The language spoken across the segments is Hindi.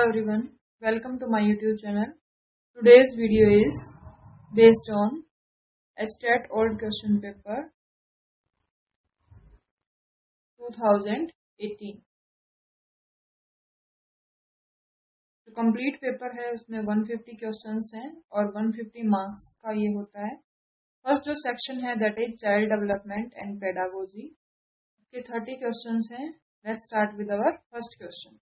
everyone, welcome to my YouTube channel. Today's video is based on STAT Old Question Paper 2018. जो कंप्लीट पेपर है उसमें 150 क्वेश्चंस हैं और 150 मार्क्स का ये होता है। फर्स्ट जो सेक्शन है that is child development and pedagogy, इसके 30 क्वेश्चंस हैं। Let's start with our first question.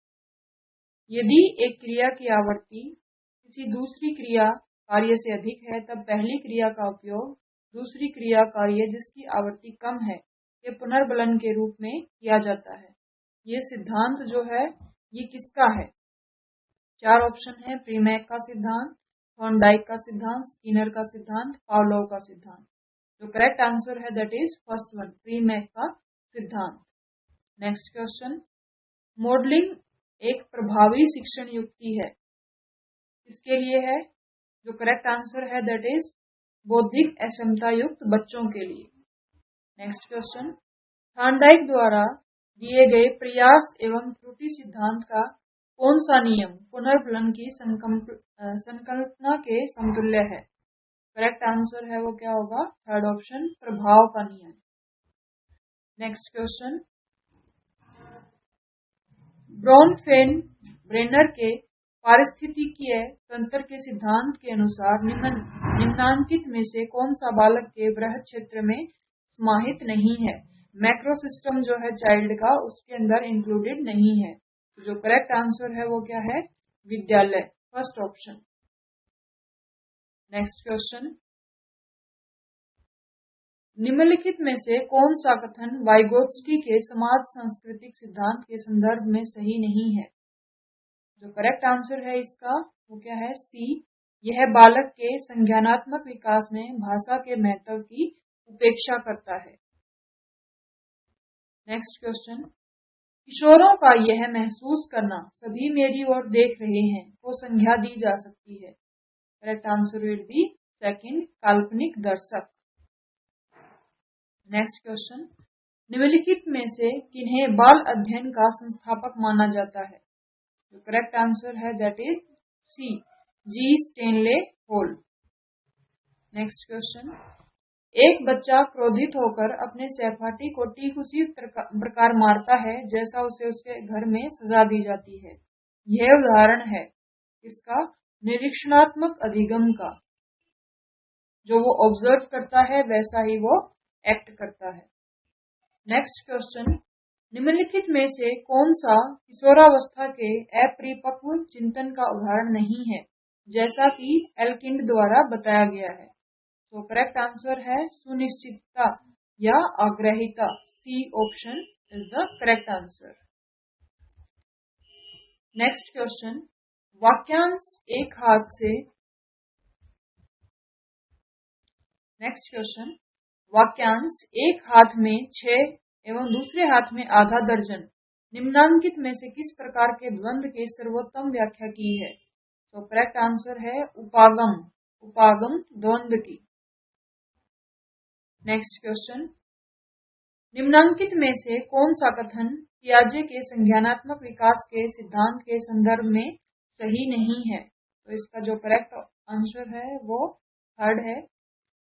यदि एक क्रिया की आवृत्ति किसी दूसरी क्रिया कार्य से अधिक है तब पहली क्रिया का उपयोग दूसरी क्रिया कार्य जिसकी आवृत्ति कम है के पुनर्बलन के रूप में किया जाता है। ये सिद्धांत जो है ये किसका है? चार ऑप्शन है, प्रीमैक का सिद्धांत, थॉर्नडाइक का सिद्धांत, स्किनर का सिद्धांत, पावलोव का सिद्धांत। जो करेक्ट आंसर है दैट इज फर्स्ट वन, प्रीमैक का सिद्धांत। नेक्स्ट क्वेश्चन, मॉडलिंग एक प्रभावी शिक्षण युक्ति है, इसके लिए है? जो करेक्ट आंसर है दैट इज बौद्धिक अक्षमता युक्त बच्चों के लिए। नेक्स्ट क्वेश्चन, थॉर्नडाइक द्वारा दिए गए प्रयास एवं त्रुटि सिद्धांत का कौन सा नियम पुनर्बलन की संकल्पना के समतुल्य है? करेक्ट आंसर है वो क्या होगा? थर्ड ऑप्शन, प्रभाव का नियम। नेक्स्ट क्वेश्चन, ब्रेनर के पारिस्थितिकीय तंत्र के सिद्धांत के अनुसार निम्नांकित में से कौन सा बालक के बृहद क्षेत्र में समाहित नहीं है? मैक्रो सिस्टम जो है चाइल्ड का उसके अंदर इंक्लूडेड नहीं है। तो जो करेक्ट आंसर है वो क्या है? विद्यालय, फर्स्ट ऑप्शन। नेक्स्ट क्वेश्चन, निम्नलिखित में से कौन सा कथन वाइगोत्स्की के समाज सांस्कृतिक सिद्धांत के संदर्भ में सही नहीं है? जो करेक्ट आंसर है इसका वो क्या है? सी, यह बालक के संज्ञानात्मक विकास में भाषा के महत्व की उपेक्षा करता है। नेक्स्ट क्वेश्चन, किशोरों का यह महसूस करना सभी मेरी ओर देख रहे हैं को संज्ञा दी जा सकती है? Correct answer will B second, काल्पनिक दर्शक। नेक्स्ट क्वेश्चन, निम्नलिखित में से किन्हें बाल अध्ययन का संस्थापक माना जाता है? जो करेक्ट आंसर है that is C, G Stanley Hall. Next question, एक बच्चा क्रोधित होकर अपने सहपाठी को ठीक उसी प्रकार मारता है जैसा उसे उसके घर में सजा दी जाती है। यह उदाहरण है इसका? निरीक्षणात्मक अधिगम का। जो वो ऑब्जर्व करता है वैसा ही वो एक्ट करता है। नेक्स्ट क्वेश्चन, निम्नलिखित में से कौन सा किशोरावस्था के अपरिपक्व चिंतन का उदाहरण नहीं है जैसा कि एल्किंड द्वारा बताया गया है? तो करेक्ट आंसर है सुनिश्चितता या आग्रहिता, C option is the correct answer. Next question, वाक्यांश एक हाथ में 6 एवं दूसरे हाथ में आधा दर्जन निम्नांकित में से किस प्रकार के द्वंद्व के सर्वोत्तम व्याख्या की है? तो करेक्ट आंसर है उपागम द्वंद्व की। नेक्स्ट क्वेश्चन, निम्नांकित में से कौन सा कथन पियाजे के संज्ञानात्मक विकास के सिद्धांत के संदर्भ में सही नहीं है? तो इसका जो करेक्ट आंसर है वो थर्ड है।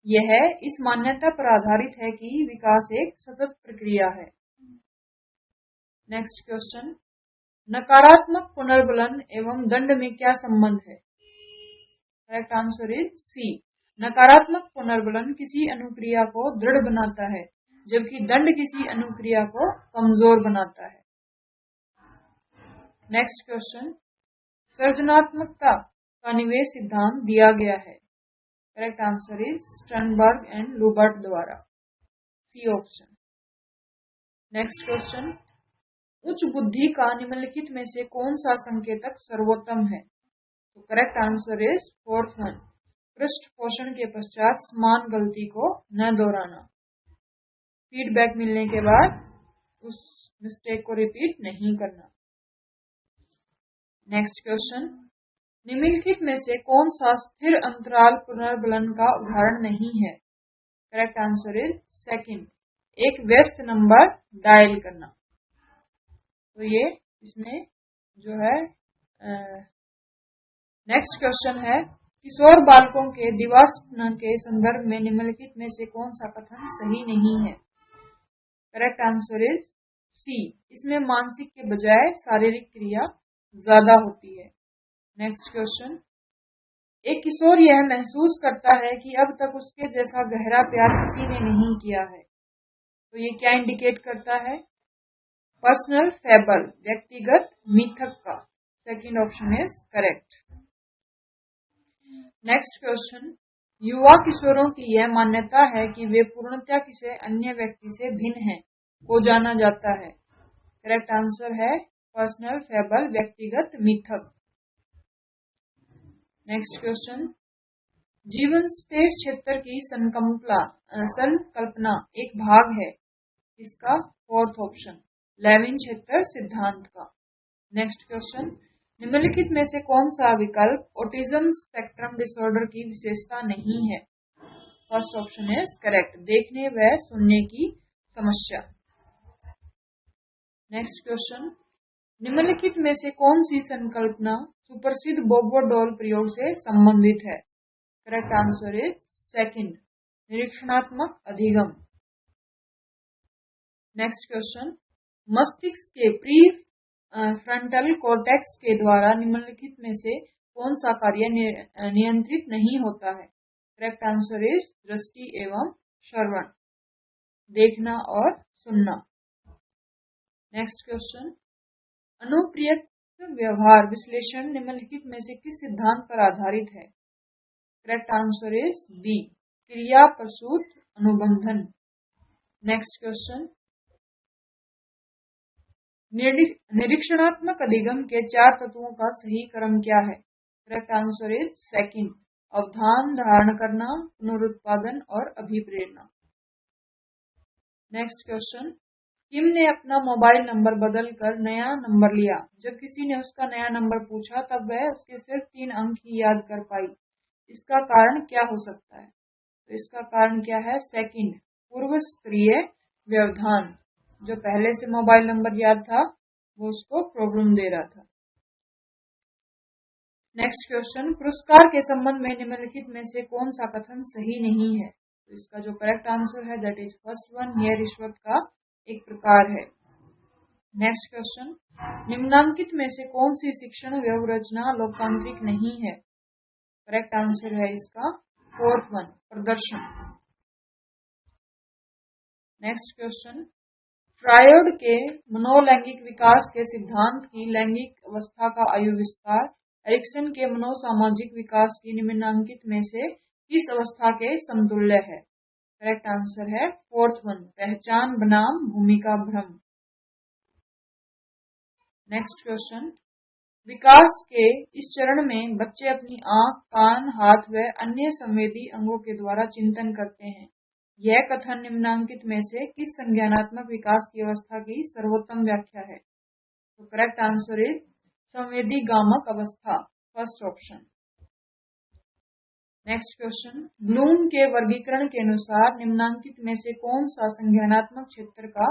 यह इस मान्यता पर आधारित है कि विकास एक सतत प्रक्रिया है। नेक्स्ट क्वेश्चन, नकारात्मक पुनर्बलन एवं दंड में क्या संबंध है? करेक्ट आंसर इज सी, नकारात्मक पुनर्बलन किसी अनुक्रिया को दृढ़ बनाता है जबकि दंड किसी अनुक्रिया को कमजोर बनाता है। नेक्स्ट क्वेश्चन, सृजनात्मकता का निवेश सिद्धांत दिया गया है? Correct answer is Sternberg and Lubart द्वारा, सी ऑप्शन। नेक्स्ट क्वेश्चन, उच्च बुद्धि का निम्नलिखित में से कौन सा संकेतक सर्वोत्तम है? तो correct answer is fourth one, पृष्ठ पोषण के पश्चात समान गलती को न दोहराना। फीडबैक मिलने के बाद उस मिस्टेक को रिपीट नहीं करना। नेक्स्ट क्वेश्चन, निम्नलिखित में से कौन सा स्थिर अंतराल पुनर्बलन का उदाहरण नहीं है? करेक्ट आंसर इज सेकंड, एक व्यस्त नंबर डायल करना। तो ये इसमें जो है नेक्स्ट क्वेश्चन है, किशोर बालकों के दिवास्वप्न के संदर्भ में निम्नलिखित में से कौन सा कथन सही नहीं है? करेक्ट आंसर इज सी, इसमें मानसिक के बजाय शारीरिक क्रिया ज्यादा होती है। नेक्स्ट क्वेश्चन, एक किशोर यह महसूस करता है कि अब तक उसके जैसा गहरा प्यार किसी ने नहीं किया है, तो ये क्या इंडिकेट करता है? पर्सनल फेबल, व्यक्तिगत मिथक का। Second option is correct. Next question, युवा किशोरों की यह मान्यता है कि वे पूर्णतया किसी अन्य व्यक्ति से भिन्न हैं को जाना जाता है। करेक्ट आंसर है पर्सनल फेबल, व्यक्तिगत मिथक। नेक्स्ट क्वेश्चन, जीवन स्पेस क्षेत्र की संकल्पना एक भाग है, इसका फोर्थ ऑप्शन लेविन क्षेत्र सिद्धांत का। नेक्स्ट क्वेश्चन, निम्नलिखित में से कौन सा विकल्प ऑटिज्म स्पेक्ट्रम डिसऑर्डर की विशेषता नहीं है? फर्स्ट ऑप्शन इज करेक्ट, देखने व सुनने की समस्या। नेक्स्ट क्वेश्चन, निम्नलिखित में से कौन सी संकल्पना सुप्रसिद्ध बोबो डॉल प्रयोग से संबंधित है? करेक्ट आंसर इज सेकंड, निरीक्षणात्मक अधिगम। नेक्स्ट क्वेश्चन, मस्तिष्क के प्री फ्रंटल कॉर्टेक्स के द्वारा निम्नलिखित में से कौन सा कार्य नियंत्रित नहीं होता है? करेक्ट आंसर इज दृष्टि एवं श्रवण, देखना और सुनना। नेक्स्ट क्वेश्चन, अनुप्रियक व्यवहार विश्लेषण निम्नलिखित में से किस सिद्धांत पर आधारित है? करेक्ट आंसर इज बी, क्रिया प्रसूत अनुबंधन। नेक्स्ट क्वेश्चन, निरीक्षणात्मक अधिगम के 4 तत्वों का सही क्रम क्या है? करेक्ट आंसर इज सेकंड, अवधान, धारण करना, पुनरुत्पादन और अभिप्रेरणा। नेक्स्ट क्वेश्चन, किम ने अपना मोबाइल नंबर बदलकर नया नंबर लिया। जब किसी ने उसका नया नंबर पूछा तब वह उसके सिर्फ 3 अंक ही याद कर पाई। इसका कारण क्या हो सकता है? तो इसका कारण क्या है? सेकंड, पूर्व सक्रिय व्यवधान। जो पहले से मोबाइल नंबर याद था वो उसको प्रॉब्लम दे रहा था। नेक्स्ट क्वेश्चन, पुरस्कार के संबंध में निम्नलिखित में से कौन सा कथन सही नहीं है? तो इसका जो करेक्ट आंसर है दैट इज फर्स्ट वन, यह रिश्वत का एक प्रकार है। नेक्स्ट क्वेश्चन, निम्नांकित में से कौन सी शिक्षण व्यवरचना लोकतांत्रिक नहीं है? करेक्ट आंसर है इसका फोर्थ वन, प्रदर्शन। नेक्स्ट क्वेश्चन, फ्रायड के मनोलैंगिक विकास के सिद्धांत की लैंगिक अवस्था का आयु विस्तार एरिक्सन के मनोसामाजिक विकास की निम्नांकित में से किस अवस्था के समतुल्य है? करेक्ट आंसर है फोर्थ वन, पहचान बनाम भूमिका भ्रम। नेक्स्ट क्वेश्चन, विकास के इस चरण में बच्चे अपनी आंख, कान, हाथ व अन्य संवेदी अंगों के द्वारा चिंतन करते हैं। यह कथन निम्नांकित में से किस संज्ञानात्मक विकास की अवस्था की सर्वोत्तम व्याख्या है? तो करेक्ट आंसर इज संवेदी गामक अवस्था, first option. Next question, Bloom के वर्गीकरण के अनुसार निम्नांकित में से कौन सा संज्ञानात्मक क्षेत्र का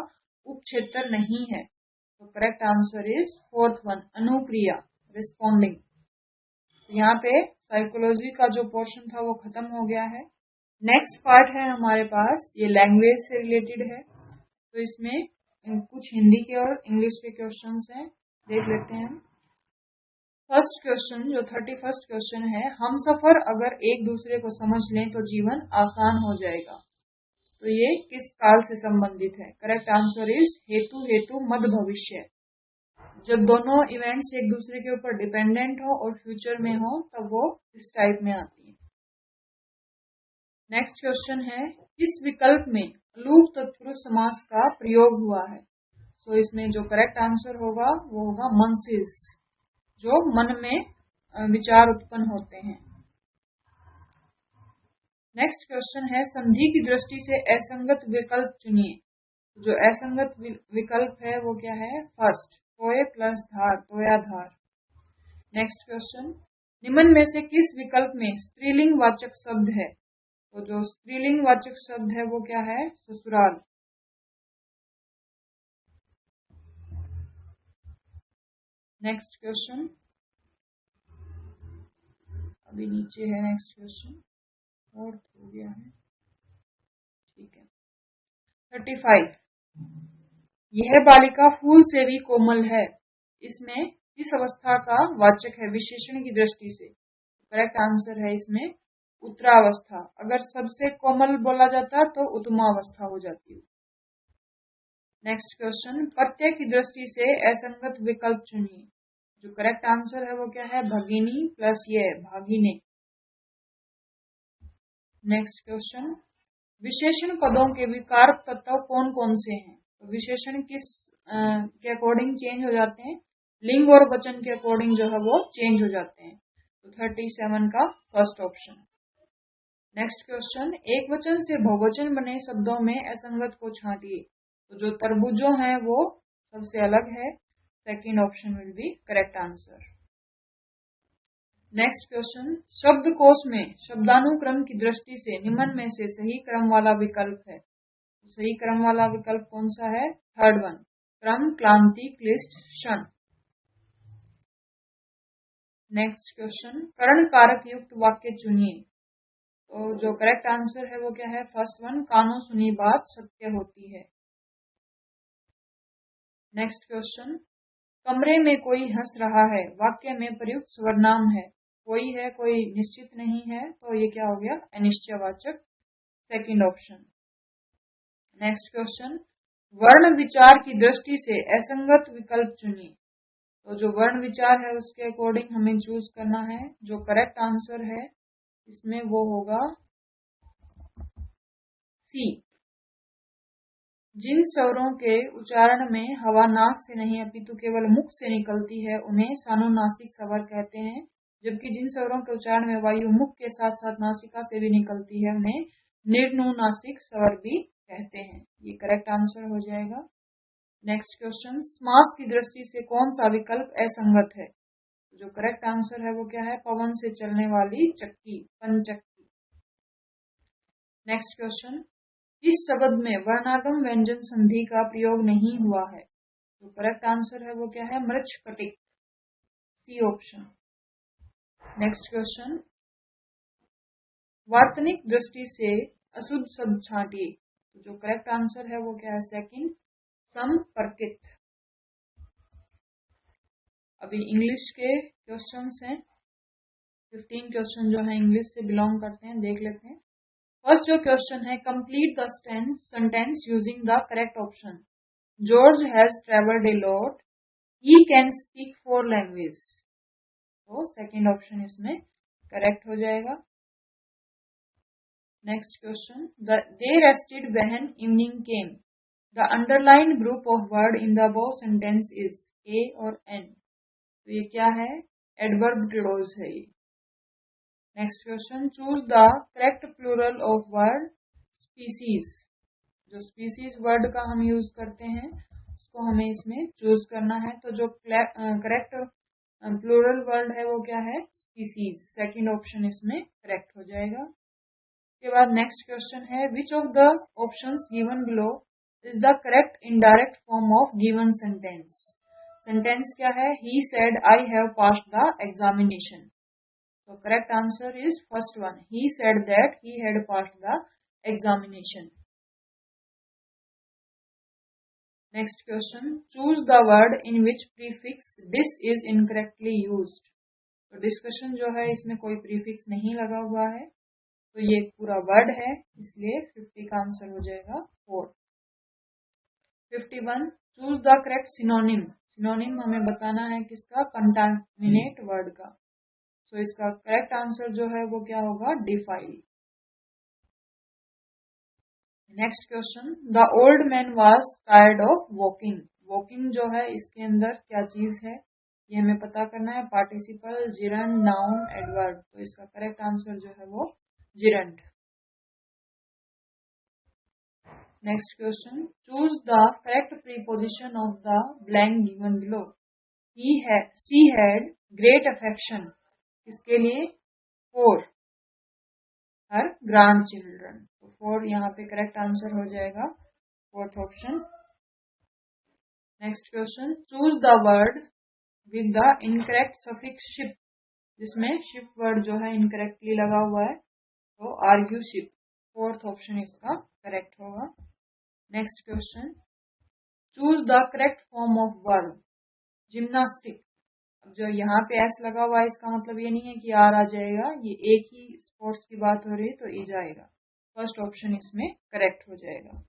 उपक्षेत्र नहीं है? तो correct answer is fourth one, अनुक्रिया, रिस्पॉन्डिंग। यहाँ पे साइकोलॉजी का जो पोर्शन था वो खत्म हो गया है। नेक्स्ट पार्ट है हमारे पास, ये लैंग्वेज से रिलेटेड है, तो इसमें कुछ हिंदी के और इंग्लिश के क्वेश्चंस हैं, देख लेते हैं। फर्स्ट क्वेश्चन जो 31st क्वेश्चन है, हम सफर अगर एक दूसरे को समझ लें तो जीवन आसान हो जाएगा। तो ये किस काल से संबंधित है? करेक्ट आंसर इज हेतु हेतु मद भविष्य। जब दोनों इवेंट्स एक दूसरे के ऊपर डिपेंडेंट हो और फ्यूचर में हो तब वो इस टाइप में आती है। नेक्स्ट क्वेश्चन है, किस विकल्प में अलूप तत्पुरुष समास का प्रयोग हुआ है? सो इसमें जो करेक्ट आंसर होगा वो होगा मनसिस, जो मन में विचार उत्पन्न होते हैं। नेक्स्ट क्वेश्चन है, संधि की दृष्टि से असंगत विकल्प चुनिए। जो असंगत विकल्प है वो क्या है? फर्स्ट, तोय प्लस धार, तोया धार। नेक्स्ट क्वेश्चन, निम्न में से किस विकल्प में स्त्रीलिंग वाचक शब्द है? तो जो स्त्रीलिंग वाचक शब्द है वो क्या है? ससुराल। नेक्स्ट क्वेश्चन, अभी नीचे है नेक्स्ट क्वेश्चन, और हो गया है, ठीक है। 35, यह बालिका फूल से भी कोमल है, इसमें किस अवस्था का वाचक है विशेषण की दृष्टि से? करेक्ट आंसर है इसमें उत्तरावस्था। अगर सबसे कोमल बोला जाता तो उत्तमावस्था हो जाती है। नेक्स्ट क्वेश्चन, प्रत्यय की दृष्टि से असंगत विकल्प चुनिए। जो करेक्ट आंसर है वो क्या है? भगिनी प्लस ये भागिने। नेक्स्ट क्वेश्चन, विशेषण पदों के विकारक तत्व कौन कौन से हैं? तो विशेषण किस के अकॉर्डिंग चेंज हो जाते हैं? लिंग और वचन के अकॉर्डिंग जो है वो चेंज हो जाते हैं। तो 37 का फर्स्ट ऑप्शन। नेक्स्ट क्वेश्चन, एक वचन से बहुवचन बने शब्दों में असंगत को छांटिए। तो जो तरबूजों है वो सबसे अलग है, second option will be correct answer. Next question, शब्दकोश में शब्दानुक्रम की दृष्टि से निम्न में से सही क्रम वाला विकल्प है। तो सही क्रम वाला विकल्प कौन सा है? थर्ड वन, क्रम, क्लांति, क्लिष्ट, क्षण। नेक्स्ट क्वेश्चन, कर्ण कारक युक्त वाक्य चुनिए। तो जो करेक्ट आंसर है वो क्या है? फर्स्ट वन, कानों सुनी बात सत्य होती है। नेक्स्ट क्वेश्चन, कमरे में कोई हंस रहा है, वाक्य में प्रयुक्त सर्वनाम है, कोई है कोई निश्चित नहीं है, तो ये क्या हो गया? अनिश्चयवाचक, सेकंड ऑप्शन। नेक्स्ट क्वेश्चन, वर्ण विचार की दृष्टि से असंगत विकल्प चुनिए। तो जो वर्ण विचार है उसके अकॉर्डिंग हमें चूज करना है। जो करेक्ट आंसर है इसमें वो होगा सी। जिन स्वरों के उच्चारण में हवा नाक से नहीं अपितु केवल मुख से निकलती है उन्हें सानुनासिक स्वर कहते हैं, जबकि जिन स्वरों के उच्चारण में वायु मुख के साथ साथ नासिका से भी निकलती है उन्हें निर्नुनासिक स्वर भी कहते हैं। ये करेक्ट आंसर हो जाएगा। नेक्स्ट क्वेश्चन, समास की दृष्टि से कौन सा विकल्प असंगत है? जो करेक्ट आंसर है वो क्या है? पवन से चलने वाली चक्की, पंचक्की। नेक्स्ट क्वेश्चन, इस शब्द में वर्णागम व्यंजन संधि का प्रयोग नहीं हुआ है। जो करेक्ट आंसर है वो क्या है? Mrichchhakatika, C option. Next question, वार्तनिक दृष्टि से अशुद्ध शब्द छांटिए। तो जो करेक्ट आंसर है वो क्या है? सेकंड, संपर्कित। अभी इंग्लिश के क्वेश्चंस हैं, 15 क्वेश्चन जो है इंग्लिश से बिलोंग करते हैं, देख लेते हैं। फर्स्ट जो क्वेश्चन है, complete the sentence using the correct option. George has travelled a lot, he can speak 4 language. तो सेकंड ऑप्शन इसमें करेक्ट हो जाएगा। Next question, they rested when evening came. The underline group of word in the above sentence is a और एन। तो ये क्या है? एडवर्ब क्लॉज है ये। Next question, choose the correct plural of word species. जो स्पीसीज वर्ड का हम यूज करते हैं उसको हमें इसमें चूज करना है। तो जो करेक्ट प्लूरल वर्ड है वो क्या है? स्पीसीज, सेकंड ऑप्शन इसमें करेक्ट हो जाएगा। के बाद नेक्स्ट क्वेश्चन है, which of the options given below is the correct indirect form of given sentence. Sentence क्या है? He said I have passed the examination. तो correct answer is first one, he said that he had passed the examination. Next question, choose the word in which prefix this is incorrectly used. तो डिस्कशन जो है इसमें कोई प्रीफिक्स नहीं लगा हुआ है, तो ये पूरा वर्ड है, इसलिए 50 का आंसर हो जाएगा 4। 51, choose the correct synonym. Synonym हमें बताना है किसका? कंटामिनेट वर्ड का। सो इसका करेक्ट आंसर जो है वो क्या होगा? Defile. Next question, the old man was tired of walking. Walking जो है इसके अंदर क्या चीज है ये हमें पता करना है। Participle, gerund, noun, adverb. तो इसका करेक्ट आंसर जो है वो gerund. Next question, choose the correct preposition of the blank given below. She had great affection किसके लिए? For her grand children. तो 4 यहाँ पे करेक्ट आंसर हो जाएगा, fourth option. Next question, choose the word with the incorrect suffix ship. जिसमें शिप वर्ड जो है इनकरेक्टली लगा हुआ है, तो आर्ग्यू शिप, फोर्थ ऑप्शन इसका करेक्ट होगा। Next question, choose the correct form of verb gymnastic. अब जो यहाँ पे एस लगा हुआ है इसका मतलब ये नहीं है कि आर आ जाएगा, ये एक ही स्पोर्ट्स की बात हो रही है तो ई जाएगा, फर्स्ट ऑप्शन इसमें करेक्ट हो जाएगा।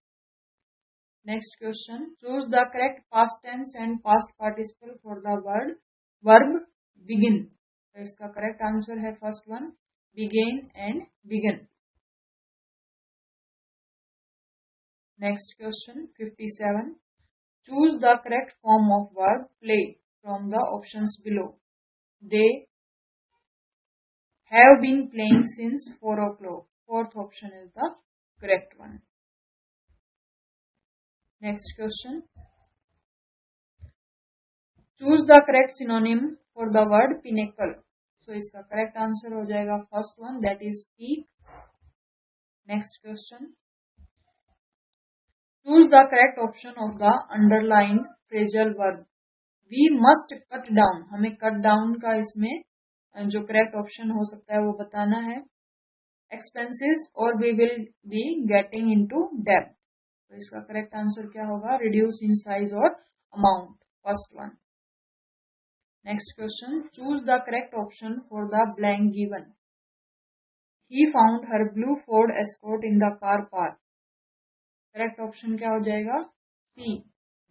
Next question, choose the correct past tense and past participle for the verb begin. तो इसका करेक्ट आंसर है first one, began and begun. Next question 57, choose the correct form of verb play from the options below. They have been playing since 4 o'clock. Fourth option is the correct one. Next question. Choose the correct synonym for the word pinnacle. So, इसका correct answer हो जाएगा first one, that is peak. Next question. Choose the correct option of the underlined phrasal verb. We must cut down. हमें cut down का इसमें जो करेक्ट ऑप्शन हो सकता है वो बताना है। एक्सपेंसेस और we will be getting into डेब्ट। तो इसका करेक्ट आंसर क्या होगा, रिड्यूस इन साइज और amount, first one. Next question, choose the correct option for the blank given. He found her blue Ford Escort in the car park. Correct option क्या हो जाएगा, C,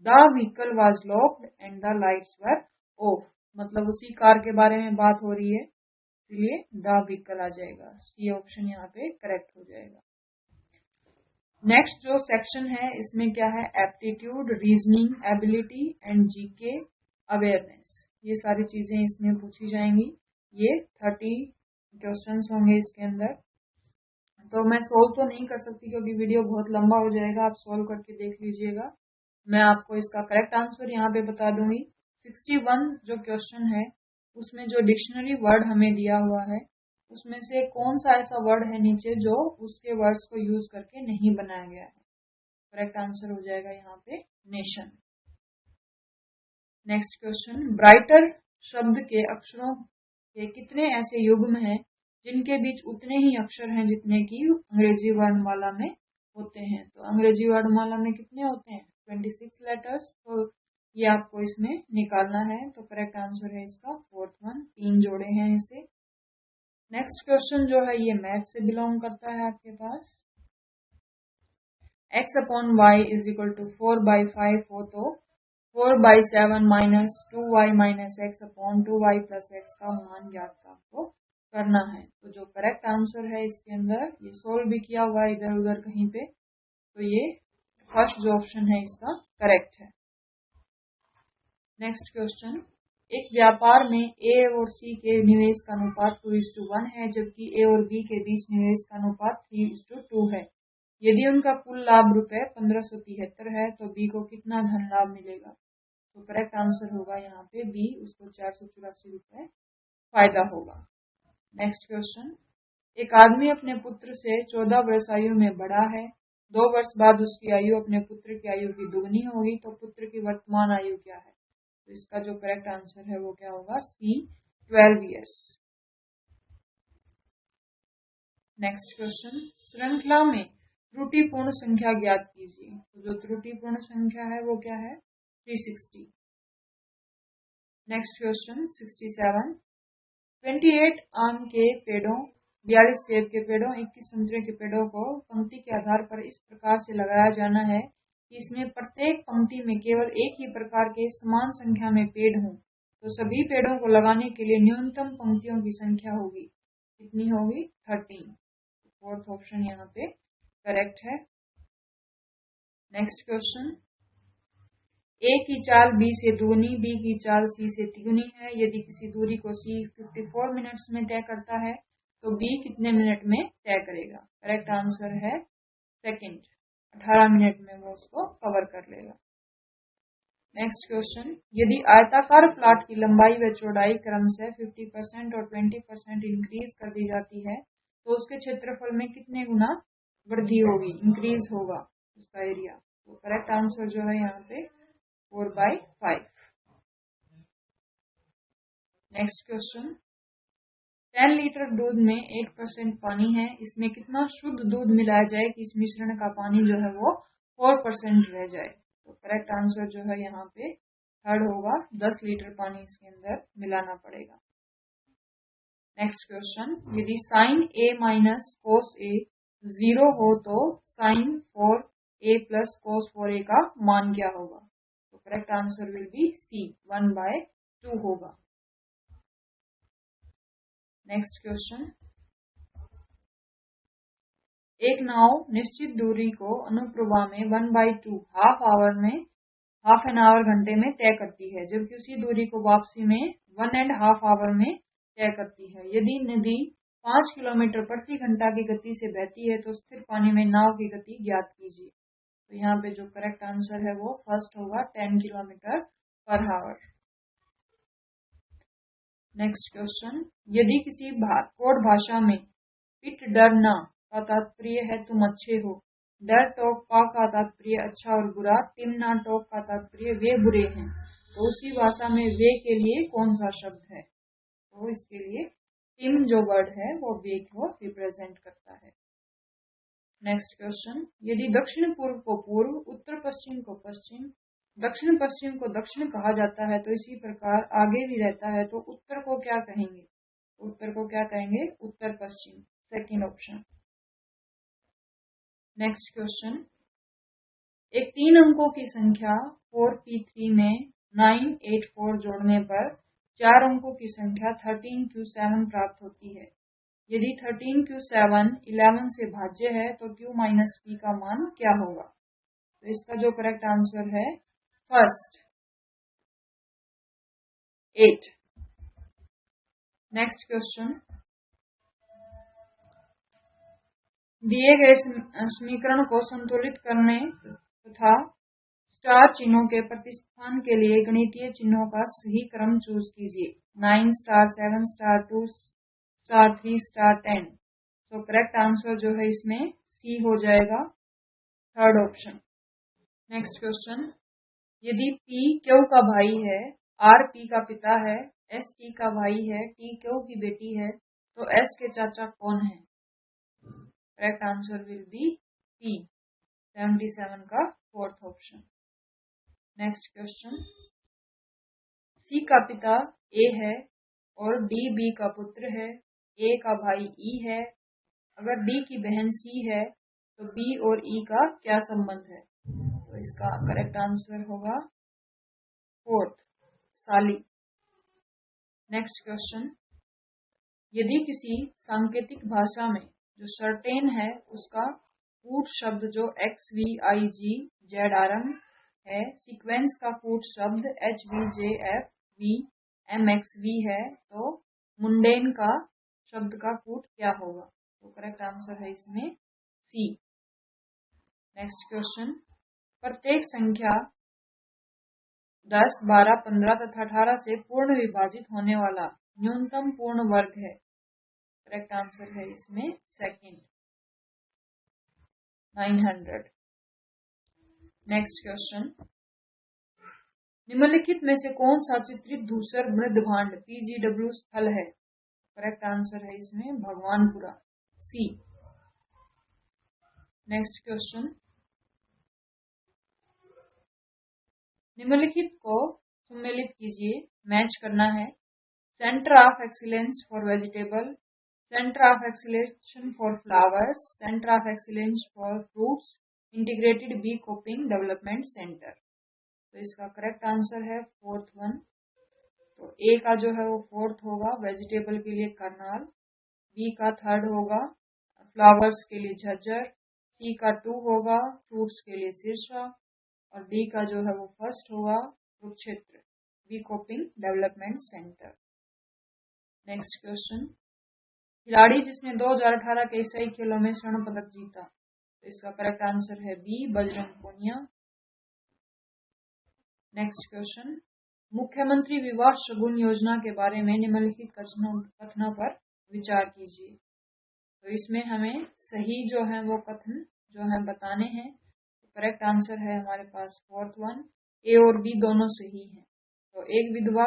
the vehicle was locked and the lights were off. मतलब उसी कार के बारे में बात हो रही है, इसलिए द व्हीकल आ जाएगा, सी ऑप्शन यहाँ पे करेक्ट हो जाएगा। नेक्स्ट जो सेक्शन है इसमें क्या है, aptitude, reasoning ability and GK awareness, ये सारी चीजें इसमें पूछी जाएंगी। ये 30 क्वेश्चंस होंगे इसके अंदर। तो मैं सोल्व तो नहीं कर सकती क्योंकि वीडियो बहुत लंबा हो जाएगा, आप सोल्व करके देख लीजिएगा। मैं आपको इसका करेक्ट आंसर यहाँ पे बता दूंगी। 61 जो क्वेश्चन है उसमें जो डिक्शनरी वर्ड हमें दिया हुआ है उसमें से कौन सा ऐसा वर्ड है नीचे जो उसके वर्ड्स को यूज करके नहीं बनाया गया है। करेक्ट आंसर हो जाएगा यहाँ पे नेशन। नेक्स्ट क्वेश्चन, ब्राइटर शब्द के अक्षरों के कितने ऐसे युग्म हैं जिनके बीच उतने ही अक्षर हैं जितने की अंग्रेजी वर्णमाला में होते हैं। तो अंग्रेजी वर्णमाला में कितने होते हैं, 26 लेटर्स। तो ये आपको इसमें निकालना है। तो करेक्ट आंसर है इसका फोर्थ वन, 3 जोड़े हैं इसे। नेक्स्ट क्वेश्चन जो है ये मैथ से बिलोंग करता है आपके पास। x upon y is equal to 4/5 हो तो 4/7 minus 2y minus x upon 2y plus x का मान ज्ञात आपको करना है। तो जो करेक्ट आंसर है इसके अंदर, ये सोल्व भी किया हुआ है इधर उधर कहीं पे, तो ये फर्स्ट जो ऑप्शन है इसका करेक्ट है। नेक्स्ट क्वेश्चन, एक व्यापार में ए और सी के निवेश का अनुपात 2:1 है जबकि ए और बी के बीच निवेश का अनुपात 3:2 है। यदि उनका कुल लाभ रुपए 1573 है तो बी को कितना धन लाभ मिलेगा। तो करेक्ट आंसर होगा यहाँ पे बी, उसको 484 रुपए फायदा होगा। नेक्स्ट क्वेश्चन, एक आदमी अपने पुत्र से 14 वर्ष आयु में बड़ा है, 2 वर्ष बाद उसकी आयु अपने पुत्र की आयु की दुगनी होगी, तो पुत्र की वर्तमान आयु क्या है। तो इसका जो करेक्ट आंसर है वो क्या होगा, सी, 12 years। नेक्स्ट क्वेश्चन, श्रृंखला में त्रुटिपूर्ण संख्या ज्ञात कीजिए। तो जो त्रुटिपूर्ण संख्या है वो क्या है, 360। नेक्स्ट क्वेश्चन 67, 28 आम के पेड़ों, 42 सेब के पेड़ों, 21 संतरे के पेड़ों को पंक्ति के आधार पर इस प्रकार से लगाया जाना है कि इसमें प्रत्येक पंक्ति में केवल एक ही प्रकार के समान संख्या में पेड़ हों। तो सभी पेड़ों को लगाने के लिए न्यूनतम पंक्तियों की संख्या होगी, कितनी होगी, 13। फोर्थ ऑप्शन यहाँ पे करेक्ट है। नेक्स्ट क्वेश्चन, ए की चाल बी से दुगनी, बी की चाल सी से तिगुनी है। यदि किसी दूरी को सी 54 मिनट्स में तय करता है तो बी कितने मिनट में तय करेगा। करेक्ट आंसर है सेकंड, 18 मिनट में वो उसको कवर कर लेगा। नेक्स्ट क्वेश्चन, यदि आयताकार प्लॉट की लंबाई व चौड़ाई क्रमशः 50% और 20% इंक्रीज कर दी जाती है तो उसके क्षेत्रफल में कितने गुना वृद्धि होगी, इंक्रीज होगा उसका एरिया। तो करेक्ट आंसर जो है यहाँ पे 4/5। नेक्स्ट क्वेश्चन, 10 लीटर दूध में 8% पानी है, इसमें कितना शुद्ध दूध मिलाया जाए कि इस मिश्रण का पानी जो है वो 4% रह जाए। तो करेक्ट आंसर जो है यहाँ पे थर्ड होगा, 10 लीटर पानी इसके अंदर मिलाना पड़ेगा। नेक्स्ट क्वेश्चन, यदि sine a minus cos a 0 हो तो sign 4a plus cos 4a का मान क्या होगा? तो correct answer will be C, 1/2 होगा। नेक्स्ट क्वेश्चन, एक नाव निश्चित दूरी को अनुप्रवाह में 1/2 हाफ एन आवर घंटे में तय करती है, जबकि उसी दूरी को वापसी में 1.5 आवर में तय करती है। यदि नदी 5 किलोमीटर प्रति घंटा की गति से बहती है तो स्थिर पानी में नाव की गति ज्ञात कीजिए। तो यहाँ पे जो करेक्ट आंसर है वो फर्स्ट होगा, 10 kilometre per hour. Next question, यदि किसी कोड भाषा में पिट डरना का तात्पर्य है तुम अच्छे हो, डर टोक पा का तात्पर्य अच्छा और बुरा, टिम ना टोक का तात्पर्य वे बुरे हैं, तो उसी भाषा में वे के लिए कौन सा शब्द है? तो इसके लिए टिम जो वर्ड है वो वे को रिप्रेजेंट करता है। नेक्स्ट क्वेश्चन, यदि दक्षिण पूर्व को पूर्व, उत्तर पश्चिम को पश्चिम, दक्षिण पश्चिम को दक्षिण कहा जाता है तो इसी प्रकार आगे भी रहता है, तो उत्तर को क्या कहेंगे? उत्तर को क्या कहेंगे? उत्तर पश्चिम, सेकंड ऑप्शन। नेक्स्ट क्वेश्चन, एक 3 अंकों की संख्या 4p3 में 984 जोड़ने पर 4 अंकों की संख्या 13q7 प्राप्त होती है। यदि 13q7 11 से भाज्य है तो q माइनस p का मान क्या होगा? तो इसका जो करेक्ट आंसर है फर्स्ट 8। नेक्स्ट क्वेश्चन, दिए गए समीकरण को संतुलित करने तथा स्टार चिन्हों के प्रतिस्थापन के लिए गणितीय चिन्हों का सही क्रम चूज कीजिए। 9 स्टार 7 स्टार 2 स्टार 3 स्टार 10। तो करेक्ट आंसर जो है इसमें सी हो जाएगा, थर्ड ऑप्शन। नेक्स्ट क्वेश्चन, यदि P Q का भाई है, R P का पिता है, S T का भाई है, T Q की बेटी है, तो S के चाचा कौन है? Correct answer will B P, 77 का fourth option. Next question, C का पिता A है और D B का पुत्र है, A का भाई E है, अगर D की बहन C है तो B और E का क्या संबंध है? तो इसका करेक्ट आंसर होगा फोर्थ, साली। नेक्स्ट क्वेश्चन, यदि किसी सांकेतिक भाषा में जो सर्टेन है उसका कूट शब्द जो XVIG है, सीक्वेंस का कूट शब्द HVJFVMXV है, तो मुंडेन का शब्द का कूट क्या होगा? तो करेक्ट आंसर है इसमें सी। नेक्स्ट क्वेश्चन, प्रत्येक संख्या 10, 12, 15 तथा 18 से पूर्ण विभाजित होने वाला न्यूनतम पूर्ण वर्ग है। करेक्ट आंसर है इसमें सेकंड, 900। नेक्स्ट क्वेश्चन, निम्नलिखित में से कौन सा चित्रित धूसर मृदभांड PGW स्थल है? करेक्ट आंसर है इसमें भगवानपुरा, सी। नेक्स्ट क्वेश्चन, निम्नलिखित को सम्मिलित कीजिए, मैच करना है। Centre of excellence for vegetable, centre of excellence for flowers, centre of excellence for fruits, integrated bee keeping development centre. तो इसका करेक्ट आंसर है फोर्थ वन। तो ए का जो है वो फोर्थ होगा, वेजिटेबल के लिए करनाल, बी का थर्ड होगा, फ्लावर्स के लिए झज्जर, सी का 2 होगा, फ्रूट्स के लिए सिरसा, और डी का जो है वो फर्स्ट होगा, Kurukshetra bee keeping development centre. Next question, खिलाड़ी जिसने 2018 के एशियाई खेलों में स्वर्ण पदक जीता, तो इसका करेक्ट आंसर है B, Bajrang Punia. Next question, मुख्यमंत्री विवाह शगुन योजना के बारे में निम्नलिखित कथनों पर विचार कीजिए। तो इसमें हमें सही जो है वो कथन जो है बताने हैं। करेक्ट आंसर है हमारे पास फोर्थ वन, ए और बी दोनों सही हैं। तो एक विधवा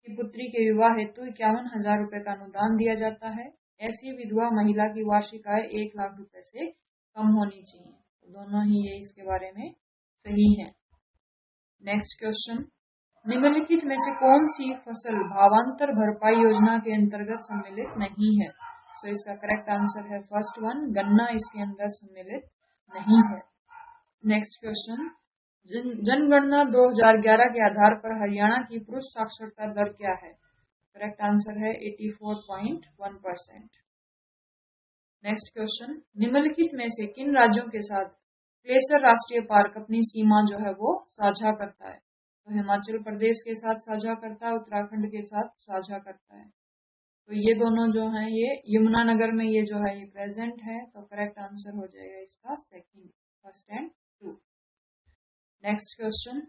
की पुत्री के विवाह हेतु 51,000 रुपए का अनुदान दिया जाता है। ऐसी विधवा महिला की वार्षिक आय 1 लाख रुपए से कम होनी चाहिए। तो दोनों ही ये इसके बारे में सही है। नेक्स्ट क्वेश्चन, निम्नलिखित में से कौन सी फसल भावांतर भरपाई योजना के अंतर्गत सम्मिलित नहीं है? तो इसका करेक्ट आंसर है फर्स्ट वन, गन्ना इसके अंदर सम्मिलित नहीं है। नेक्स्ट क्वेश्चन, जनगणना 2011 के आधार पर हरियाणा की पुरुष साक्षरता दर क्या है? करेक्ट आंसर है 84.1%। नेक्स्ट क्वेश्चन, निम्नलिखित में से किन राज्यों के साथ क्लेसर राष्ट्रीय पार्क अपनी सीमा जो है वो साझा करता है? तो हिमाचल प्रदेश के साथ साझा करता है, उत्तराखंड के साथ साझा करता है। तो ये दोनों जो हैं ये यमुनानगर में ये जो है ये प्रेजेंट है। तो करेक्ट आंसर हो जाएगा इसका second, first and two. Next question,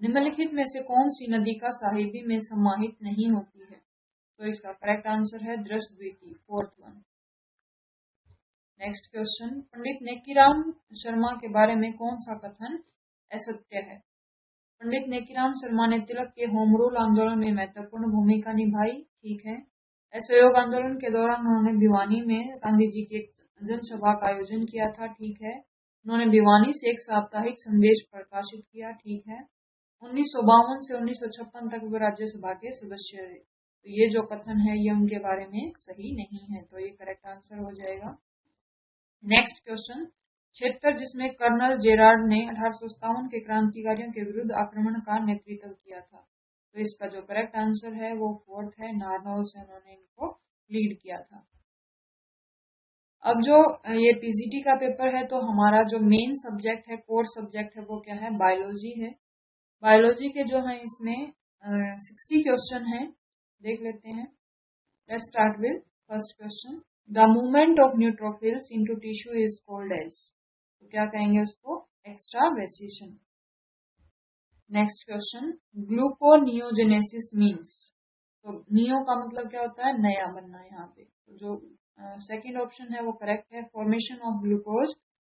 निम्नलिखित में से कौन सी नदी का साहिबी में समाहित नहीं होती है? तो इसका करेक्ट आंसर है दृष्टद्वीपी, फोर्थ वन। नेक्स्ट क्वेश्चन, पंडित नेकीराम शर्मा के बारे में कौन सा कथन असत्य है? पंडित नेकीराम शर्मा ने तिलक के होम रूल आंदोलन में महत्वपूर्ण भूमिका निभाई, ठीक है। असहयोग आंदोलन के दौरान उन्होंने भिवानी में गांधी जी की एक जनसभा का आयोजन किया था, ठीक है। उन्होंने भिवानी से एक साप्ताहिक संदेश प्रकाशित किया, ठीक है। 1952 से 1956 तक वे राज्यसभा के सदस्य रहे। तो ये जो कथन है ये उनके बारे में सही नहीं है। तो ये करेक्ट आंसर हो जाएगा। नेक्स्ट क्वेश्चन, क्षेत्र जिसमें कर्नल जेरार्ड ने 1857 के क्रांतिकारियों के विरुद्ध आक्रमण का नेतृत्व किया था। तो इसका जो करेक्ट आंसर है वो फोर्थ है, नारनौल से उन्होंने इनको लीड किया था। अब जो ये पीजीटी का पेपर है तो हमारा जो मेन सब्जेक्ट है, कोर सब्जेक्ट है, वो क्या है? बायोलॉजी है। बायोलॉजी के जो है इसमें 60 क्वेश्चन है, देख लेते हैं। Let's start with first question, the movement of neutrophils into tissue is called as. तो क्या कहेंगे उसको? Extravasation. Next question, gluconeogenesis means. तो नियो का मतलब क्या होता है? नया बनना। यहाँ पे तो जो सेकंड ऑप्शन है वो करेक्ट है, formation of glucose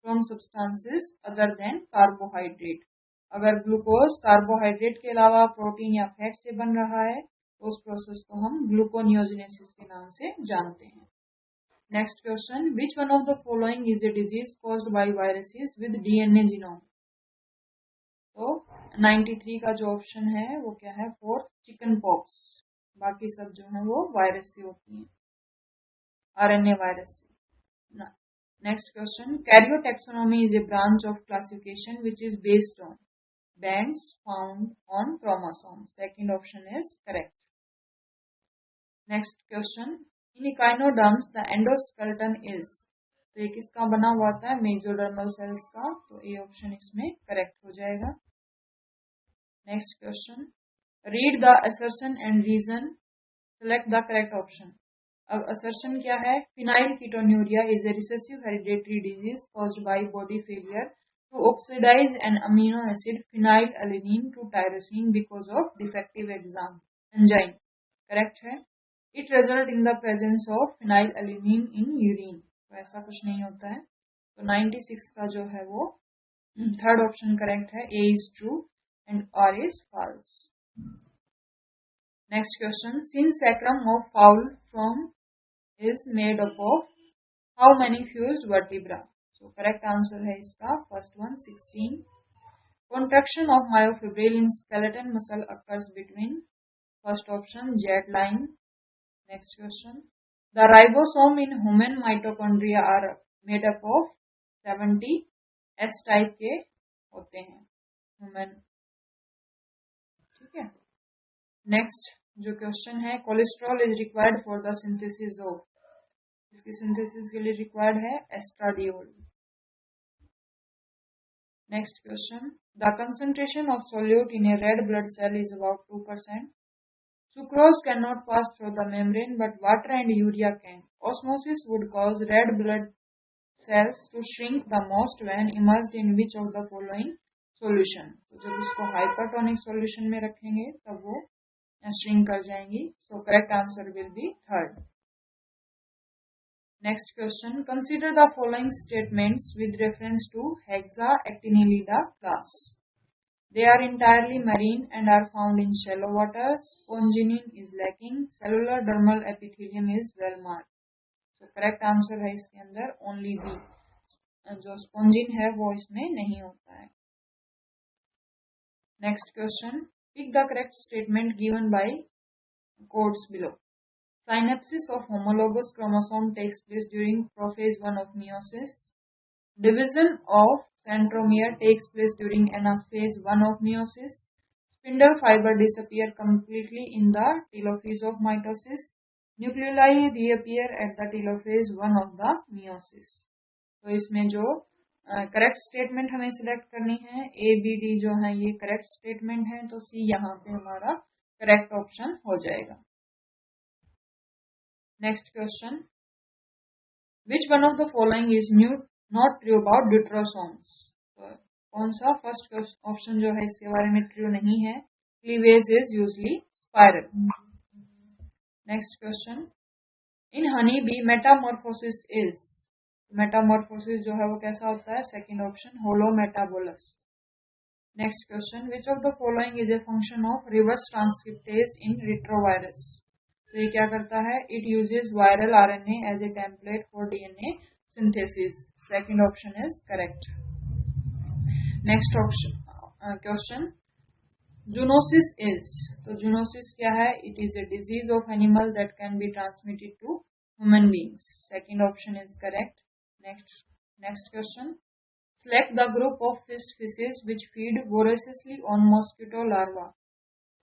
from substances other than carbohydrate. अगर ग्लूकोज कार्बोहाइड्रेट के अलावा प्रोटीन या फैट से बन रहा है तो उस प्रोसेस को हम ग्लूकोनियोजेनेसिस के नाम से जानते हैं। Next question, which one of the following is a disease caused by viruses with DNA genome. तो 93 का जो ऑप्शन है वो क्या है? Fourth, chickenpox. बाकी सब जो है वो वायरस से होती हैं, आरएनए वायरस से। Next question, karyotaxonomy is a branch of classification which is based on bands found on chromosome. Second option is correct. Next question, in echinoderms the endoskeleton is। तो ये किसका बना हुआ था? मेसोडर्मल सेल्स का। तो ये ऑप्शन इसमें करेक्ट हो जाएगा। Next question, read the assertion and reason, select the correct option. अब असर्शन क्या है? Phenylketonuria is a recessive hereditary disease caused by body failure to oxidize an amino acid phenylalanine to tyrosine because of defective enzyme. Correct है। It result in the presence of phenylalanine in urine। तो ऐसा कुछ नहीं होता है। तो 96 का जो है वो थर्ड ऑप्शन करेक्ट है, A is true and R is false। Next question, since sacrum of fowl from is made up of how many fused vertebra। So correct answer है इसका first one, 16। Contraction of myofibril in skeleton muscle occurs between, first option, jet line। Next question, the ribosome in human mitochondria are made up of 70 S type के होते हैं human, ठीक है। Next जो क्वेश्चन है, cholesterol is required for the synthesis of, इसकी सिंथेसिस के लिए रिक्वायर्ड है oestradiol. Next question, the concentration of solute in a red blood cell is about 2%. Sucrose cannot pass through the membrane but water and urea can. Osmosis would cause red blood cells to shrink the most when immersed in which of the following solution। तो जब उसको hypertonic solution में रखेंगे तब वो shrink कर जाएंगी। So correct answer will be third। Next question, consider the following statements with reference to hexaactinellida class। They are entirely marine and are found in shallow water. Sponginin is lacking. Cellular dermal epithelium is well marked. तो करेक्ट आंसर है इसके अंदर ओनली बी, जो स्पॉन्जिन है वो इसमें नहीं होता है। Next question, pick the correct statement given by codes below. Synapsis of homologous chromosome takes place during prophase 1 of meiosis. Division of centromere takes place during anaphase 1 of meiosis. Spindle fiber disappear completely in the telophase of mitosis. Nucleoli reappear at the telophase 1 of the meiosis. तो इसमें जो करेक्ट स्टेटमेंट हमें सिलेक्ट करनी है, ए बी डी जो है ये करेक्ट स्टेटमेंट है, तो सी यहाँ पे हमारा करेक्ट ऑप्शन हो जाएगा। Next question, which one of the following is not true about deuterosomes. कौन सा फर्स्ट ऑप्शन जो है इसके बारे में ट्रू नहीं है, cleavage is usually spiral. Next question, in honey bee metamorphosis is, metamorphosis जो है वो कैसा होता है, second option holometabolous. Next question, which of the following is a function of reverse transcriptase in retrovirus. तो ये क्या करता है, it uses viral RNA as a template for DNA synthesis. Second option is correct. Next option question, zoonosis is, तो जूनोसिस क्या है, it is a disease of animal that can be transmitted to human beings. Second option is correct. Next question, select the group of fishes which feed voraciously on mosquito larva।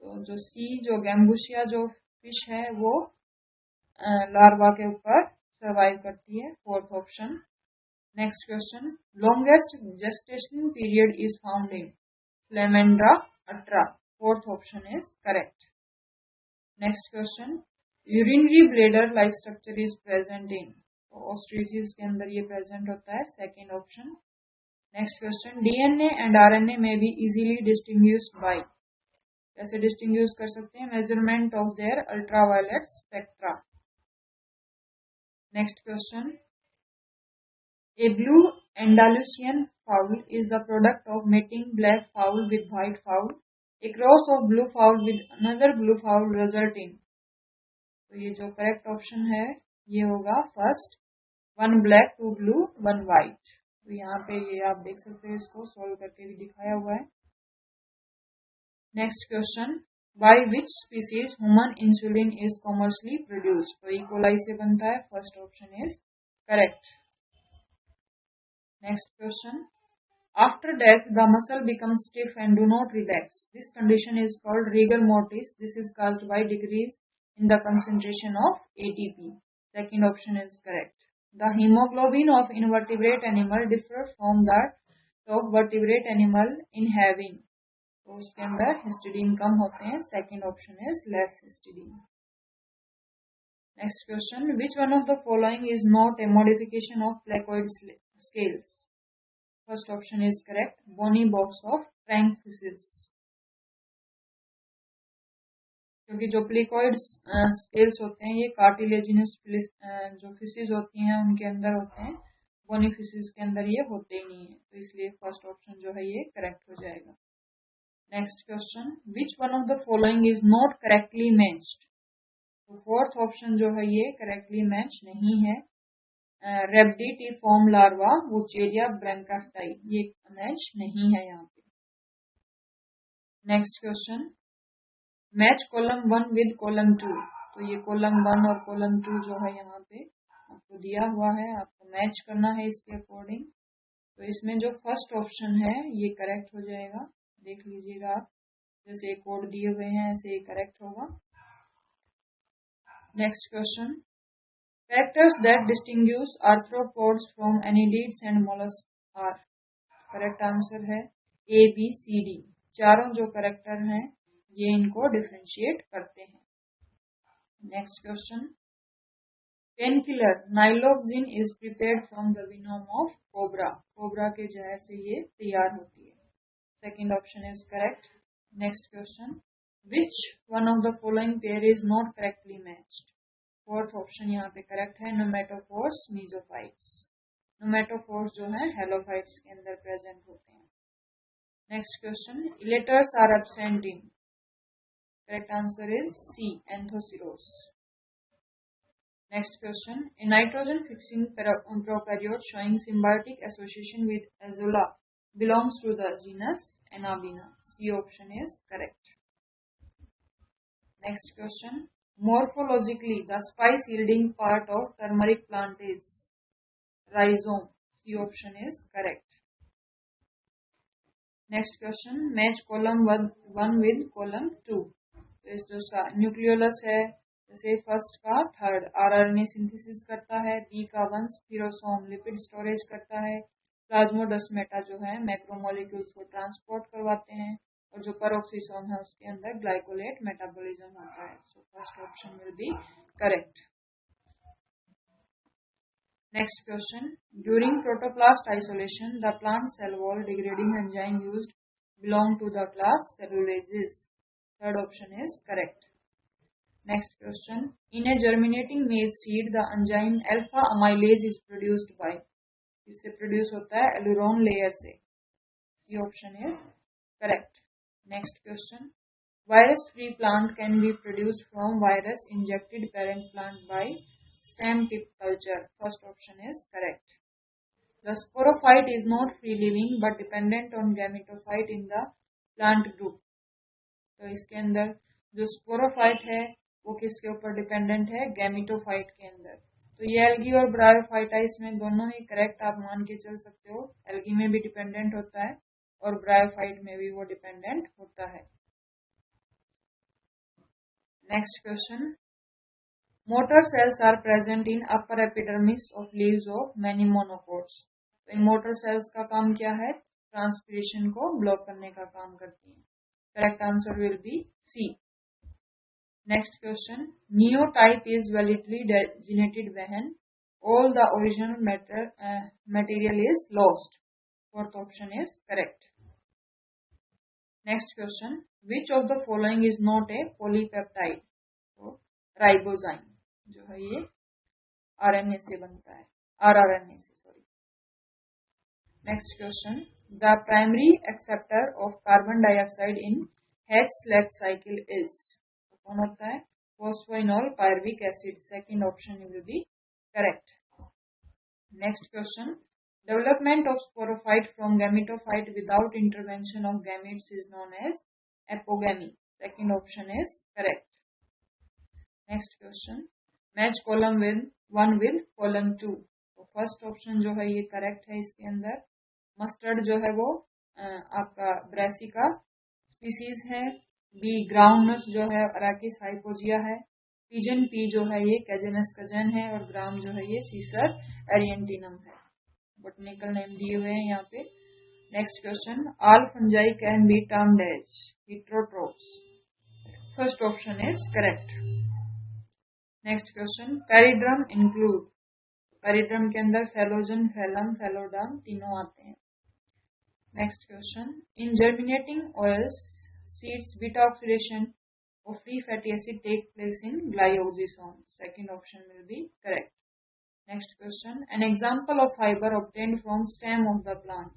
तो जो सी, जो गैम्बुशिया जो फिश है वो लार्वा के ऊपर सर्वाइव करती है, fourth option. Next question, longest gestation period is found in Salamandra atra, fourth option is correct. Next question, urinary bladder like structure is present in, ostriches के अंदर ये प्रेजेंट होता है, second option. Next question, DNA and RNA में बी इजीली डिस्टिंग्विश्ड बाय, कैसे डिस्टिंग्विश कर सकते हैं, measurement of their ultraviolet spectra. Next question, a blue Andalusian fowl is the product of mating black foul with white foul. A cross of blue foul with another blue foul result in, तो ये जो करेक्ट ऑप्शन है ये होगा फर्स्ट, 1 ब्लैक 2 ब्लू 1 व्हाइट। तो यहाँ पे ये आप देख सकते हैं, इसको सोल्व करके भी दिखाया हुआ है। Next question, by which species human insulin is commercially produced. तो इकोलाई से बनता है, first option is correct. Next question, after death the muscle becomes stiff and do not relax, this condition is called rigor mortis, this is caused by decrease in the concentration of ATP. Second option is correct. The hemoglobin of invertebrate animal differs from that of vertebrate animal in having, तो उसके अंदर हिस्टिडीन कम होते हैं, second option is less histidine. Next question, which one of the following is not a modification of placoid scales. First option is correct, bony box of frank fishes, क्योंकि जो प्लेकोइड स्केल्स होते हैं ये कार्टिलेजिनस जो फिशेस होती हैं उनके अंदर होते हैं, बोनी फिशेस के अंदर ये होते ही नहीं है, तो इसलिए फर्स्ट ऑप्शन जो है ये करेक्ट हो जाएगा। Next question, which one of the following is not correctly matched. तो फोर्थ ऑप्शन जो है ये करेक्टली मैच नहीं है, रेब्डिटिफॉर्म लार्वा वुचेरिया ब्रैंकाफ्टाई, ये मैच नहीं है यहाँ पे। Next question, match column 1 with column 2, तो ये कॉलम 1 और कॉलम 2 जो है यहाँ पे आपको दिया हुआ है, आपको मैच करना है इसके अकॉर्डिंग। तो इसमें जो फर्स्ट ऑप्शन है ये करेक्ट हो जाएगा, देख लीजिएगा आप, जैसे कोड दिए हुए हैं ऐसे ये करेक्ट होगा। Next question, characters that distinguish arthropods from annelids and mollusc are, correct answer है ए बी सी डी, चारों जो करेक्टर हैं ये इनको डिफरेंशिएट करते हैं। नेक्स्ट क्वेश्चन, painkiller Nyloxin is prepared from the venom of cobra, cobra के जहर से ये तैयार होती है, second option is correct. Next question, which one of the following pair is not correctly matched, fourth option यहाँ पे करेक्ट है, नोमेटोफोर्स मीजोफाइट्स, नोमेटोफोर्स जो है हेलोफाइट्स के अंदर प्रेजेंट होते हैं। Next question, elaters are absent in. Correct answer is C, anthoceros. Next question, a nitrogen fixing prokaryote showing symbiotic association with azolla belongs to the genus Anabaena. C option is correct. Next question, morphologically the spice yielding part of turmeric plant is rhizome. C option is correct. Next question, match column 1 with column 2. जो न्यूक्लियोलस है, जैसे फर्स्ट का थर्ड आरआरएनए सिंथेसिस करता है, बी का वंश स्पिरोसोम लिपिड स्टोरेज करता है, प्लाज्मोडेस्माटा जो है मैक्रोमोलिक्यूल्स को ट्रांसपोर्ट करवाते हैं, और जो पेरोक्सिसोम है उसके अंदर ग्लाइकोलेट मेटाबॉलिज्म होता है. So first option will be correct. Next question, during protoplast isolation, the plant cell wall degrading enzyme used belong to the class cellulases. Third option is correct. Next question, in a germinating maize seed, the enzyme alpha amylase is produced by. इससे प्रोड्यूस होता है एलुरोन लेयर से. C option is correct. Next question, virus free plant can be produced from virus injected parent plant by stem tip culture. First option is correct. The sporophyte is not free living but dependent on gametophyte in the plant group. तो इसके अंदर जो स्पोरोफाइट है वो किसके ऊपर डिपेंडेंट है? गैमेटोफाइट के अंदर. तो ये एल्गी और ब्रायोफाइटा इसमें दोनों ही करेक्ट आप मान के चल सकते हो. एल्गी में भी डिपेंडेंट होता है और ब्रायोफाइट में भी वो डिपेंडेंट होता है. Next question, motor cells are present in upper epidermis of leaves of many monocots. तो इन मोटर सेल्स का काम क्या है? ट्रांसपिरेशन को ब्लॉक करने का काम करती हैं. Correct answer will be C. Next question, neotype is validly generated when all the original material is lost. Fourth option is correct. Next question, which of the following is not a polypeptide? तो राइबोजाइम जो है ये आरएनए से बनता है, आरआरएनए से, sorry. Next question, the primary acceptor of carbon dioxide in H/Leth cycle is. कौन होता है? Phosphoenol pyruvic acid. Second option will be correct. Next question, development of sporophyte from gametophyte without intervention of gametes is known as apogamy. Second option is correct. Next question, match column 1 with column 2. तो फर्स्ट ऑप्शन जो है ये करेक्ट है. इसके अंदर मस्टर्ड जो है वो आपका ब्रासिका स्पीसीज है, बी ग्राउंडनस जो है अराकिस हाइपोजिया है, पिजन पी जो है ये कैजेनस कजन है, और ग्राम जो है ये सीसर एरिएंटिनम है. बोटनिकल नेम दिए हुए हैं यहाँ पे. Next question, all fungi can be termed as heterotrophs. First option is correct. Next question, periderm include. Periderm के अंदर फेलोजन, फेलम, फेलोडर्म तीनों आते हैं. Next question, in germinating oils seeds beta oxidation of free fatty acid take place in glyosome. Second option will be correct. Next question, an example of fiber obtained from stem of the plant.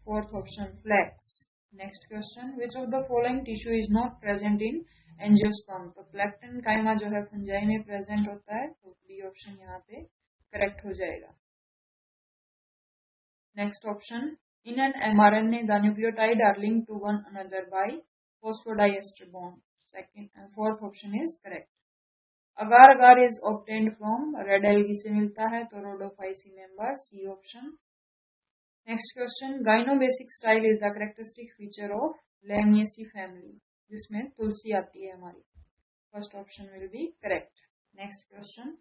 Fourth option, flax. Next question, which of the following tissue is not present in angiosperm. तो प्लेक्टन काइमा जो है फंजाई में प्रेजेंट होता है, तो बी ऑप्शन यहाँ पे करेक्ट हो जाएगा. Next option, in an mRNA the nucleotide are linked to one another by phosphodiester bond. Fourth option is correct. Agar agar is obtained from red algae से मिलता है, तो Rhodophyceae member. C option. Next question, gynobasic style is the characteristic feature of Lamiaceae family, जिसमें तुलसी आती है हमारी. First option will be correct. Next question,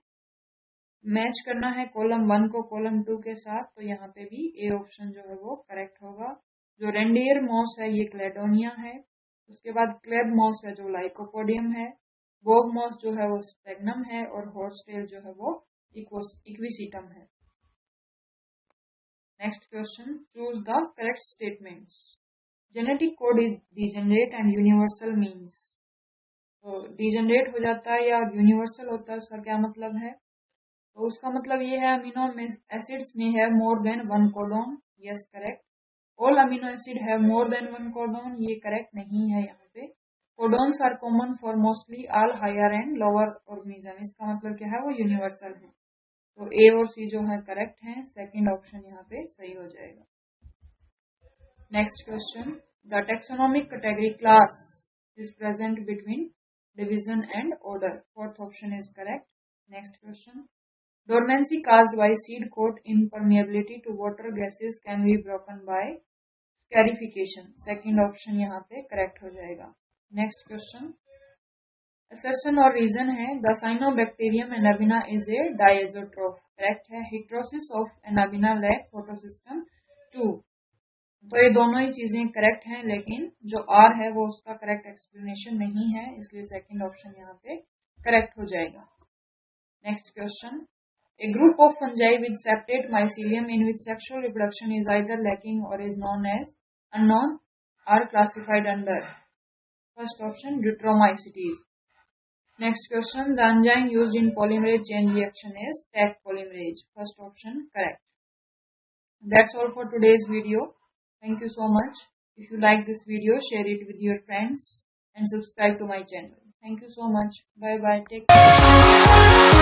match करना है कॉलम 1 को कॉलम 2 के साथ, तो यहाँ पे भी ए ऑप्शन जो है वो करेक्ट होगा. जो रेंडियर मॉस है ये क्लेडोनिया है, उसके बाद क्लेब मॉस है जो लाइकोपोडियम है, बोग मॉस जो है वो स्पेग्नम है, और हॉर्सटेल जो है वो इक्विसीटम है. Next question, choose the correct statements. Genetic code is degenerate and universal means. तो डिजेनरेट हो जाता है या यूनिवर्सल होता है, उसका क्या मतलब है? तो उसका मतलब ये है अमीनो एसिड्स में है more than one codon. Yes correct. All amino acid have more than one codon, ये करेक्ट नहीं है यहाँ पे। Codons are common for mostly all higher and lower organism, इसका मतलब क्या है, वो यूनिवर्सल है। तो ए और सी जो है करेक्ट है, सेकंड ऑप्शन यहाँ पे सही हो जाएगा। Next question, the taxonomic category class is present between division and order, fourth option is correct. Next question, dormancy caused by seed coat impermeability to water gases can be broken by scarification, second option यहाँ पे करेक्ट हो जाएगा। नेक्स्ट क्वेश्चन, assertion और रीजन है, the cyanobacterium Anabaena is a diazotroph, correct है। Heterocysts of Anabaena lack photosystem 2, तो ये दोनों ही चीजें करेक्ट हैं, लेकिन जो आर है वो उसका करेक्ट एक्सप्लेनेशन नहीं है, इसलिए सेकंड ऑप्शन यहाँ पे करेक्ट हो जाएगा। Next question, a group of fungi with separate mycelium in which sexual reproduction is either lacking or is known as unknown are classified under, first option Deuteromycetes. Next question, the enzyme used in polymerase chain reaction is Taq polymerase, first option correct. That's all for today's video. Thank you so much. If you like this video, share it with your friends and subscribe to my channel. Thank you so much. Bye bye. Take care.